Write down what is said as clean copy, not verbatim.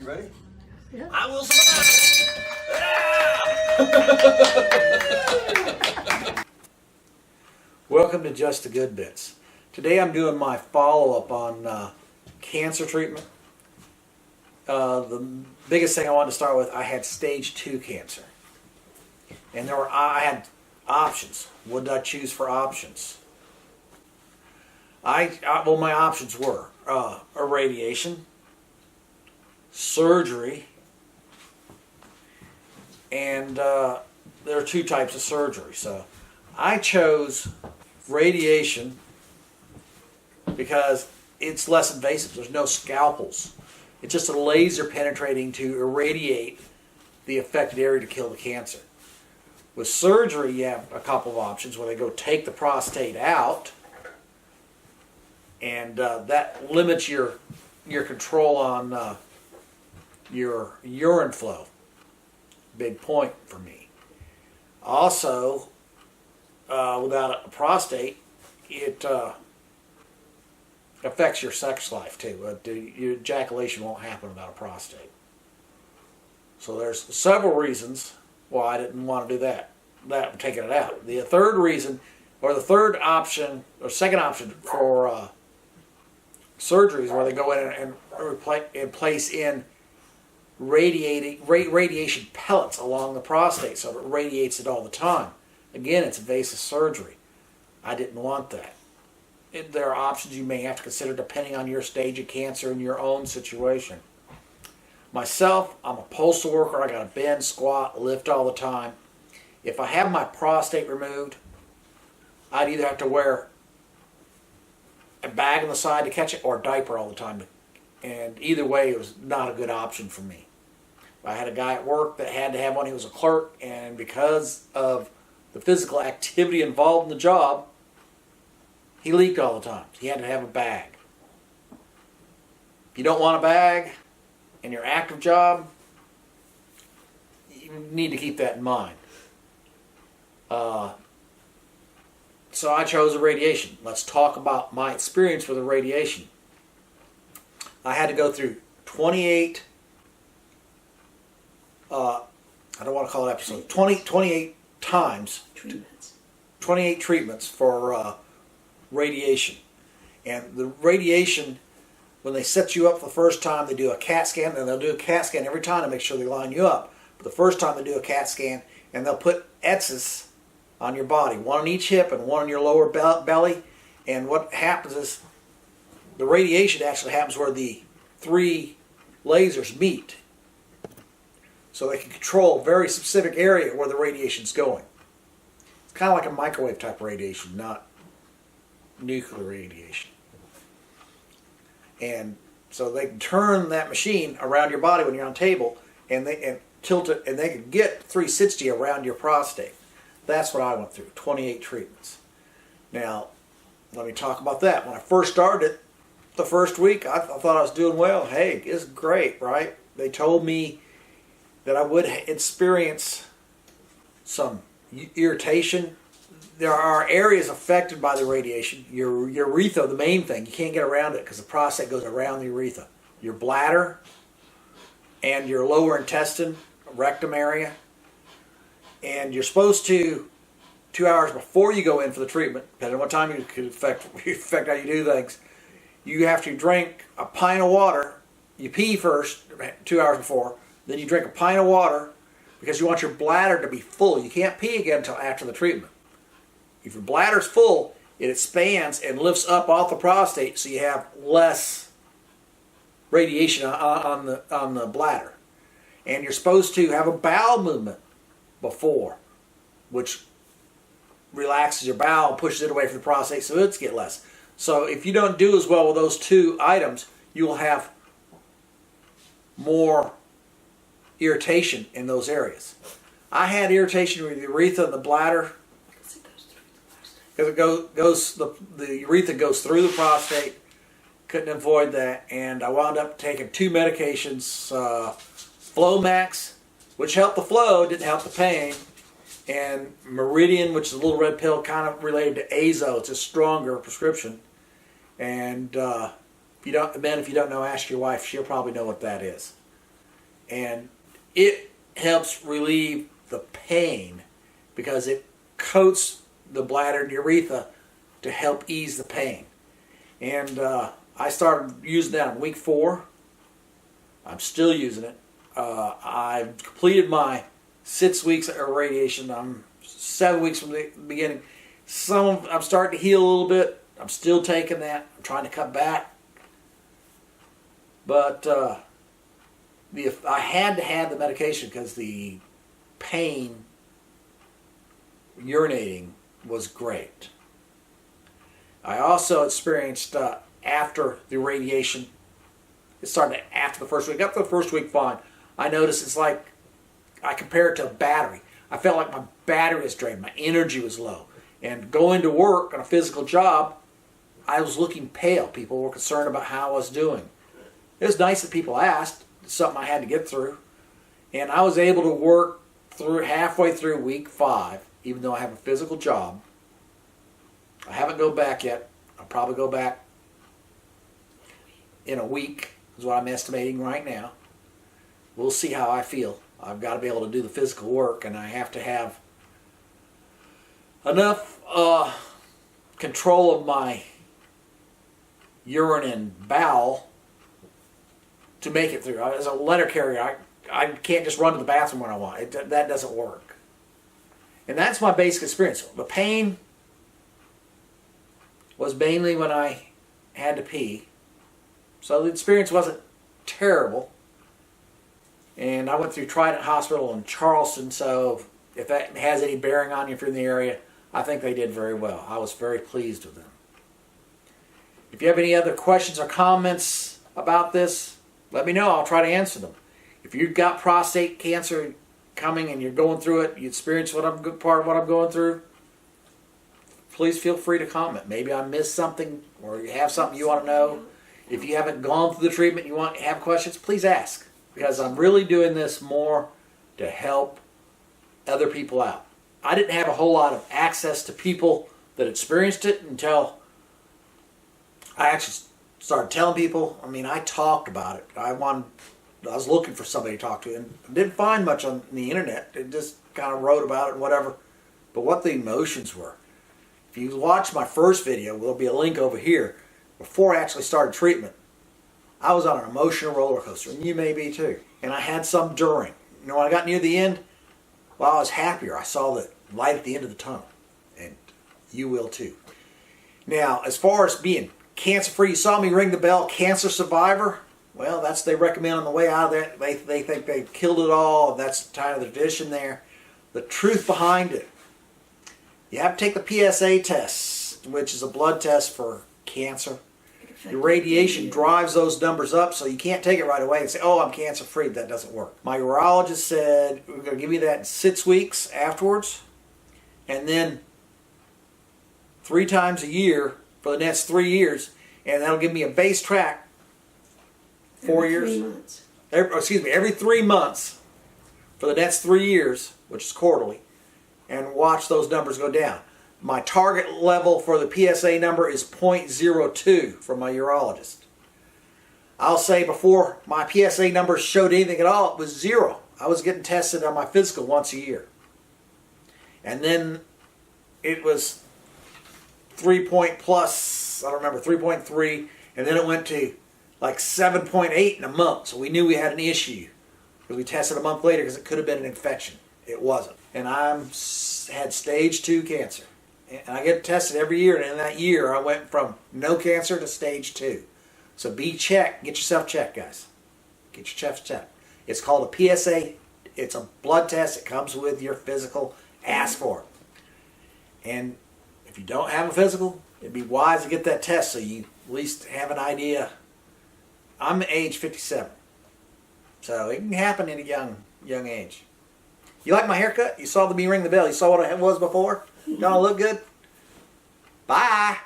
Ready? Yeah. I will survive. Yeah! Welcome to Just the Good Bits. Today I'm doing my follow-up on cancer treatment. The biggest thing I wanted to start with, I had stage 2 cancer. And I had options. What did I choose for options? Well, my options were irradiation, surgery, and there are 2 types of surgery. So I chose radiation because it's less invasive. There's no scalpels. It's just a laser penetrating to irradiate the affected area to kill the cancer. With surgery, you have a couple of options where they go take the prostate out, and that limits your control on your urine flow. Big point for me. Also, without a prostate, it affects your sex life too. Your ejaculation won't happen without a prostate. So there's several reasons why I didn't want to do that. Taking it out. The third reason, or the third option, or second option for surgeries, where they go in and place in radiation pellets along the prostate, so it radiates it all the time. Again, it's invasive surgery. I didn't want that. There are options you may have to consider depending on your stage of cancer and your own situation. Myself, I'm a postal worker. I got to bend, squat, lift all the time. If I have my prostate removed, I'd either have to wear a bag on the side to catch it or a diaper all the time. And either way, it was not a good option for me. I had a guy at work that had to have one. He was a clerk, and because of the physical activity involved in the job, he leaked all the time. He had to have a bag. If you don't want a bag in your active job, you need to keep that in mind. So I chose irradiation. Let's talk about my experience with irradiation. I had to go through 28, I don't want to call it episodes, 28 times, 28 treatments for radiation. And the radiation, when they set you up for the first time, they do a CAT scan, and they'll do a CAT scan every time to make sure they line you up. But the first time they do a CAT scan, and they'll put X's on your body, one on each hip and one on your lower belly. And what happens is the radiation actually happens where the 3 lasers meet. So they can control a very specific area where the radiation's going. It's kind of like a microwave type radiation, not nuclear radiation. And so they can turn that machine around your body when you're on a table and tilt it, and they can get 360 around your prostate. That's what I went through, 28 treatments. Now, let me talk about that. When I first started the first week, I thought I was doing well. Hey, it's great, right? They told me that I would experience some irritation. There are areas affected by the radiation. Your urethra, the main thing, you can't get around it because the prostate goes around the urethra. Your bladder and your lower intestine, rectum area. And you're supposed to, 2 hours before you go in for the treatment, depending on what time you could affect how you do things, you have to drink a pint of water. You pee first, 2 hours before, then you drink a pint of water because you want your bladder to be full. You can't pee again until after the treatment. If your bladder's full, it expands and lifts up off the prostate, so you have less radiation on the bladder. And you're supposed to have a bowel movement before, which relaxes your bowel and pushes it away from the prostate, so it's get less. So if you don't do as well with those 2 items, you will have more irritation in those areas. I had irritation with the urethra and the bladder because the urethra goes through the prostate. Couldn't avoid that, and I wound up taking 2 medications, Flomax, which helped the flow, didn't help the pain, and Meridian, which is a little red pill, kind of related to azo. It's a stronger prescription. And if you don't know, ask your wife. She'll probably know what that is. And it helps relieve the pain because it coats the bladder and urethra to help ease the pain. And I started using that in week 4. I'm still using it. I've completed my 6 weeks of irradiation. I'm 7 weeks from the beginning. I'm starting to heal a little bit. I'm still taking that. I'm trying to cut back. But I had to have the medication because the pain urinating was great. I also experienced after the radiation, it started after the first week. After the first week, fine. I noticed it's like, I compare it to a battery. I felt like my battery was drained. My energy was low. And going to work on a physical job, I was looking pale. People were concerned about how I was doing. It was nice that people asked. It's something I had to get through. And I was able to work through halfway through week 5, even though I have a physical job. I haven't gone back yet. I'll probably go back in a week, is what I'm estimating right now. We'll see how I feel. I've got to be able to do the physical work, and I have to have enough control of my urine and bowel to make it through. As a letter carrier, I can't just run to the bathroom when I want. That doesn't work. And that's my basic experience. The pain was mainly when I had to pee. So the experience wasn't terrible. And I went through Trident Hospital in Charleston, so if that has any bearing on you if you're in the area, I think they did very well. I was very pleased with them. If you have any other questions or comments about this, let me know. I'll try to answer them. If you've got prostate cancer coming and you're going through it, you experience part of what I'm going through, please feel free to comment. Maybe I missed something or you have something you want to know. If you haven't gone through the treatment and you have questions, please ask. Because I'm really doing this more to help other people out. I didn't have a whole lot of access to people that experienced it until I actually started telling people. I mean, I talked about it. I was looking for somebody to talk to and didn't find much on the internet. It just kind of wrote about it and whatever. But what the emotions were. If you watch my first video, there'll be a link over here. Before I actually started treatment, I was on an emotional roller coaster, and you may be too. And I had some during. You know, when I got near the end, well, I was happier. I saw the light at the end of the tunnel, and you will too. Now, as far as being cancer-free, you saw me ring the bell, cancer survivor. Well, that's they recommend on the way out of there. They think they killed it all, and that's kind of the tradition there. The truth behind it, you have to take the PSA test, which is a blood test for cancer. Your radiation drives those numbers up, so you can't take it right away and say, oh, I'm cancer-free. That doesn't work. My urologist said, we're going to give you that in 6 weeks afterwards, and then 3 times a year for the next 3 years, and that'll give me a base track 4 years. 3 months. Every 3 months for the next 3 years, which is quarterly, and watch those numbers go down. My target level for the PSA number is 0.02 from my urologist. I'll say before my PSA number showed anything at all, it was 0. I was getting tested on my physical once a year. And then it was 3 point plus, I don't remember, 3.3, and then it went to like 7.8 in a month. So we knew we had an issue. Because we tested a month later because it could have been an infection. It wasn't. And I had stage 2 cancer. And I get tested every year, and in that year I went from no cancer to stage 2. So be checked. Get yourself checked, guys. Get yourself checked. It's called a PSA. It's a blood test. It comes with your physical. Ask for it. And if you don't have a physical, it'd be wise to get that test so you at least have an idea. I'm age 57. So it can happen in a young age. You like my haircut? You saw me ring the bell. You saw what I was before? Gonna look good? Bye!